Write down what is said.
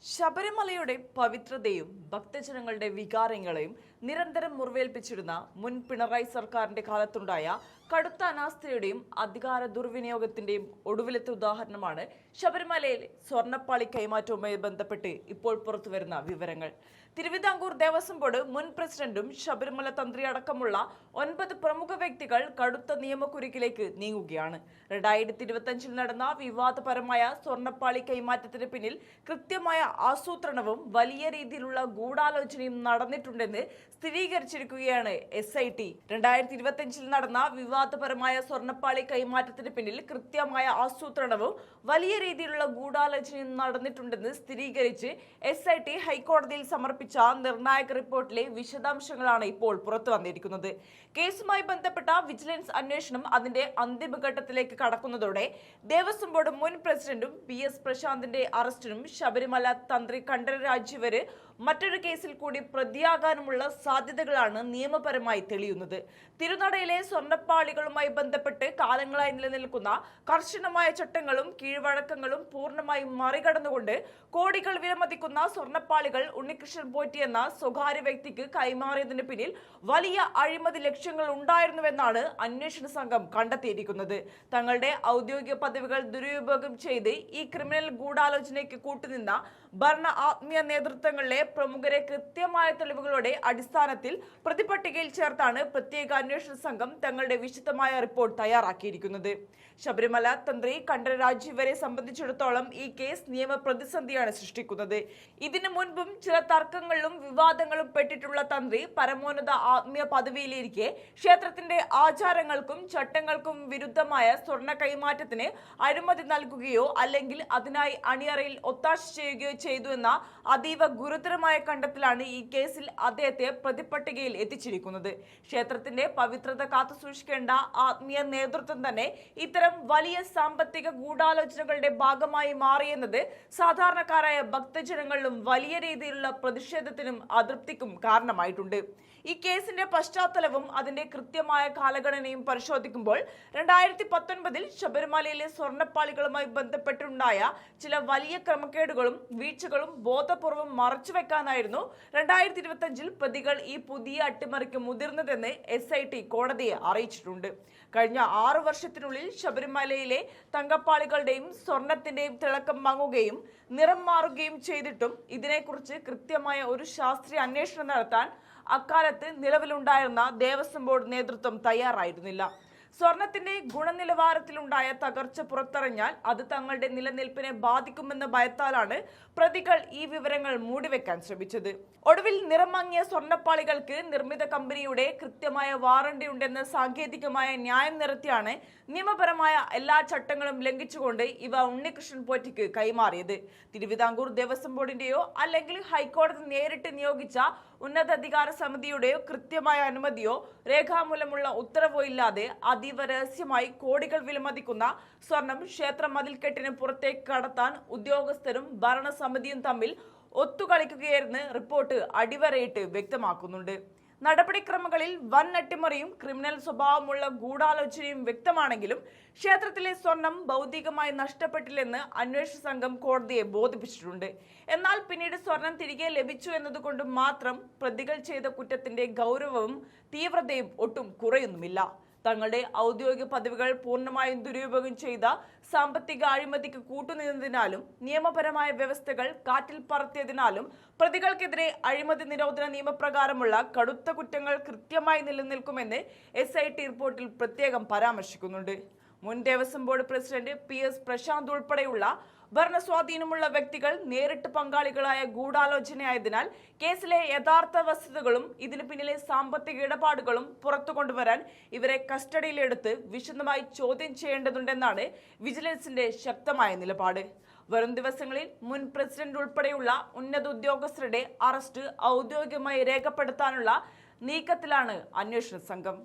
ശബരിമലയുടെ പവിത്രതയും ഭക്തജനങ്ങളുടെ വികാരങ്ങളെയും നിരന്തരം മുറിവേൽപ്പിച്ചിരുന്ന മുൻ പിണറായി സർക്കാരിന്റെ കാലത്തുണ്ടായ കടുത്ത അനാസ്ഥയുടെയും അധികാര ദുർവിനിയോഗത്തിന്റെയും ഒടുവിലത്തെ ഉദാഹരണമാണ് ശബരിമലയിൽ സ്വർണ്ണപ്പാളി കൈമാറ്റവുമായി ബന്ധപ്പെട്ട് ഇപ്പോൾ പുറത്തുവരുന്ന വിവരങ്ങൾ. തിരുവിതാംകൂർ ദേവസ്വം ബോർഡ് മുൻ പ്രസിഡന്റും ശബരിമല തന്ത്രി അടക്കമുള്ള 9 പ്രമുഖ വ്യക്തികൾ കടുത്ത നിയമക്കുരുക്കിലേക്ക് നീങ്ങുകയാണ്. 2025 നടന്ന വിവാദപരമായ സ്വർണ്ണപ്പാളി കൈമാറ്റത്തിന് പിന്നിൽ കൃത്യമായ ആസൂത്രണവും വലിയ രീതിയിലുള്ള ഗൂഢാലോചനയും നടന്നിട്ടുണ്ടെന്ന് സ്ഥിരീകരിച്ചിരിക്കുകയാണ് SIT. 2025 നടന്ന വിവാദപരമായ സ്വർണ്ണപ്പാളി കൈമാറ്റത്തിന് പിന്നിൽ കൃത്യമായ ആസൂത്രണവും വലിയ രീതിയിലുള്ള ഗൂഢാലോചനയും നടന്നിട്ടുണ്ടെന്ന് സ്ഥിരീകരിച്ച് SIT ഹൈക്കോടതിയിൽ സമർപ്പിച്ച നിർണായക റിപ്പോർട്ടിലെ വിശദാംശങ്ങളാണ് ഇപ്പോൾ പുറത്തു വന്നിരിക്കുന്നത്. കേസുമായി ബന്ധപ്പെട്ട വിജിലൻസ് അന്വേഷണം അതിന്റെ അന്തിമഘട്ടത്തിലേക്ക് കടക്കുന്നതോടെ ദേവസ്വം ബോർഡ് മുൻ പ്രസിഡന്റും PS പ്രശാന്തിന്റെ അറസ്റ്റിനും ശബരിമല തന്ത്രി കണ്ഠരര് രാജീവര് മറ്റൊരു കേസിൽ കൂടി പ്രതിയാകാനുമുള്ള സാധ്യതകളാണ് നിയമപരമായി തെളിയുന്നത്. തിരുനടയിലെ സ്വർണ്ണപ്പാളികളുമായി ബന്ധപ്പെട്ട് കാലങ്ങളായി നിലനിൽക്കുന്ന കർശനമായ ചട്ടങ്ങളും കീഴ്വഴക്കങ്ങളും പൂർണ്ണമായും മറികടന്നുകൊണ്ട് കോടികൾ വിലമതിക്കുന്ന സ്വർണ്ണപ്പാളികൾ ഉണ്ണികൃഷ്ണൻ പോറ്റി എന്ന സ്വകാര്യ വ്യക്തിക്ക് കൈമാറിയതിന് പിന്നിൽ വലിയ അഴിമതി ലക്ഷ്യങ്ങൾ ഉണ്ടായിരുന്നുവെന്നാണ് അന്വേഷണ സംഘം കണ്ടെത്തിയിരിക്കുന്നത്. തങ്ങളുടെ ഔദ്യോഗിക പദവികൾ ദുരുപയോഗം ചെയ്ത് ഈ ക്രിമിനൽ ഗൂഢാലോചനയ്ക്ക് കൂട്ടുനിന്ന ഭരണ ആത്മീയ നേതൃത്വങ്ങളിലെ പ്രമുഖരെ കൃത്യമായ തെളിവുകളുടെ അടിസ്ഥാനത്തിൽ പ്രതിപട്ടികയിൽ ചേർത്താണ് പ്രത്യേക അന്വേഷണ സംഘം തങ്ങളുടെ വിശദമായ റിപ്പോർട്ട് തയ്യാറാക്കിയിരിക്കുന്നത്. ശബരിമല തന്ത്രി കണ്ഠരര് രാജീവരെ സംബന്ധിച്ചിടത്തോളം ഈ കേസ് നിയമ പ്രതിസന്ധിയാണ് സൃഷ്ടിക്കുന്നത്. ഇതിനു മുൻപും ചില തർക്കങ്ങളിലും വിവാദങ്ങളും പെട്ടിട്ടുള്ള തന്ത്രി പരമോന്നത ആത്മീയ പദവിയിലിരിക്കെ ക്ഷേത്രത്തിന്റെ ആചാരങ്ങൾക്കും ചട്ടങ്ങൾക്കും വിരുദ്ധമായ സ്വർണ്ണ കൈമാറ്റത്തിന് അനുമതി നൽകുകയോ അല്ലെങ്കിൽ അതിനായി അണിയറയിൽ ഒത്താശ ചെയ്യുകയോ ചെയ്തു എന്ന അതീവ ഗുരുതരമായ കണ്ടെത്തലാണ് ഈ കേസിൽ അദ്ദേഹത്തെ പ്രതിപട്ടികയിൽ എത്തിച്ചിരിക്കുന്നത്. ക്ഷേത്രത്തിന്റെ പവിത്രത കാത്തുസൂക്ഷിക്കേണ്ട ആത്മീയ നേതൃത്വം തന്നെ ഇത്തരം വലിയ സാമ്പത്തിക ഗൂഢാലോചനകളുടെ ഭാഗമായി മാറിയെന്നത് സാധാരണക്കാരായ ഭക്തജനങ്ങളിലും വലിയ രീതിയിലുള്ള പ്രതിഷേധത്തിനും അതൃപ്തിക്കും കാരണമായിട്ടുണ്ട്. ഈ കേസിന്റെ പശ്ചാത്തലവും അതിന്റെ കൃത്യമായ കാലഗണനയും പരിശോധിക്കുമ്പോൾ 2019 ശബരിമലയിലെ സ്വർണ്ണപ്പാളികളുമായി ബന്ധപ്പെട്ടുണ്ടായ ചില വലിയ ക്രമക്കേടുകളും വീഴ്ചകളും ബോധപൂർവം മറച്ചുവെക്കാനായിരുന്നു 2025 പ്രതികൾ ഈ പുതിയ അട്ടിമറിക്ക് മുതിർന്നതെന്ന് SIT കോടതിയെ അറിയിച്ചിട്ടുണ്ട്. കഴിഞ്ഞ 6 വർഷത്തിനുള്ളിൽ ശബരിമലയിലെ തങ്കപ്പാളികളുടെയും സ്വർണത്തിന്റെയും തിളക്കം മങ്ങുകയും നിറം മാറുകയും ചെയ്തിട്ടും ഇതിനെക്കുറിച്ച് കൃത്യമായ ഒരു ശാസ്ത്രീയ അന്വേഷണം നടത്താൻ അക്കാലത്ത് നിലവിലുണ്ടായിരുന്ന ദേവസ്വം ബോർഡ് നേതൃത്വം തയ്യാറായിരുന്നില്ല. സ്വർണത്തിന്റെ ഗുണനിലവാരത്തിലുണ്ടായ തകർച്ച പുറത്തറിഞ്ഞാൽ അത് തങ്ങളുടെ നിലനിൽപ്പിനെ ബാധിക്കുമെന്ന ഭയത്താലാണ് പ്രതികൾ ഈ വിവരങ്ങൾ മൂടിവെക്കാൻ ശ്രമിച്ചത്. ഒടുവിൽ നിറം മങ്ങിയ സ്വർണ്ണപ്പാളികൾക്ക് നിർമ്മിത കമ്പനിയുടെ കൃത്യമായ വാറണ്ടി ഉണ്ടെന്ന സാങ്കേതികമായ ന്യായം നിരത്തിയാണ് നിയമപരമായ എല്ലാ ചട്ടങ്ങളും ലംഘിച്ചുകൊണ്ട് ഇവ ഉണ്ണികൃഷ്ണൻ പോറ്റിക്ക് കൈമാറിയത്. തിരുവിതാംകൂർ ദേവസ്വം ബോർഡിന്റെയോ അല്ലെങ്കിൽ ഹൈക്കോടതി നേരിട്ട് നിയോഗിച്ച ഉന്നതാധികാര സമിതിയുടെയോ കൃത്യമായ അനുമതിയോ രേഖാമൂലമുള്ള ഉത്തരവോ ഇല്ലാതെ അതീവ രഹസ്യമായി കോടികൾ വിലമതിക്കുന്ന സ്വർണം ക്ഷേത്ര മതിൽക്കെട്ടിന് പുറത്തേക്ക് കടത്താൻ ഉദ്യോഗസ്ഥരും ഭരണസമിതിയും തമ്മിൽ ഒത്തുകളിക്കുകയായിരുന്നു റിപ്പോർട്ട് അടിവരയിട്ട് വ്യക്തമാക്കുന്നുണ്ട്. നടപടിക്രമങ്ങളിൽ വൻ അട്ടിമറിയും ക്രിമിനൽ സ്വഭാവമുള്ള ഗൂഢാലോചനയും വ്യക്തമാണെങ്കിലും ക്ഷേത്രത്തിലെ സ്വർണം ഭൗതികമായി നഷ്ടപ്പെട്ടില്ലെന്ന് അന്വേഷണ സംഘം കോടതിയെ ബോധിപ്പിച്ചിട്ടുണ്ട്. എന്നാൽ പിന്നീട് സ്വർണം തിരികെ ലഭിച്ചു എന്നതുകൊണ്ട് മാത്രം പ്രതികൾ ചെയ്ത കുറ്റത്തിന്റെ ഗൗരവവും തീവ്രതയും ഒട്ടും കുറയുന്നുമില്ല. തങ്ങളുടെ ഔദ്യോഗിക പദവികൾ പൂർണ്ണമായും ദുരുപയോഗം ചെയ്ത സാമ്പത്തിക അഴിമതിക്ക് കൂട്ടുനിന്നതിനാലും നിയമപരമായ വ്യവസ്ഥകൾ കാറ്റിൽ പറത്തിയതിനാലും പ്രതികൾക്കെതിരെ അഴിമതി നിരോധന നിയമപ്രകാരമുള്ള കടുത്ത കുറ്റങ്ങൾ കൃത്യമായി നിലനിൽക്കുമെന്ന് SIT റിപ്പോർട്ടിൽ പ്രത്യേകം പരാമർശിക്കുന്നുണ്ട്. മുൻ Devaswom board president PS Prashanth ഉൾപ്പെടെയുള്ള ഭരണസ്വാധീനമുള്ള വ്യക്തികൾ നേരിട്ട് പങ്കാളികളായ ഗൂഢാലോചനയായതിനാൽ കേസിലെ യഥാർത്ഥ വസ്തുതകളും ഇതിന് പിന്നിലെ സാമ്പത്തിക ഇടപാടുകളും പുറത്തു കൊണ്ടുവരാൻ ഇവരെ കസ്റ്റഡിയിലെടുത്ത് വിശദമായി ചോദ്യം ചെയ്യേണ്ടതുണ്ടെന്നാണ് വിജിലൻസിന്റെ ശക്തമായ നിലപാട്. വരും ദിവസങ്ങളിൽ മുൻ പ്രസിഡന്റ് ഉൾപ്പെടെയുള്ള ഉന്നത ഉദ്യോഗസ്ഥരുടെ അറസ്റ്റ് ഔദ്യോഗികമായി രേഖപ്പെടുത്താനുള്ള നീക്കത്തിലാണ് അന്വേഷണ സംഘം.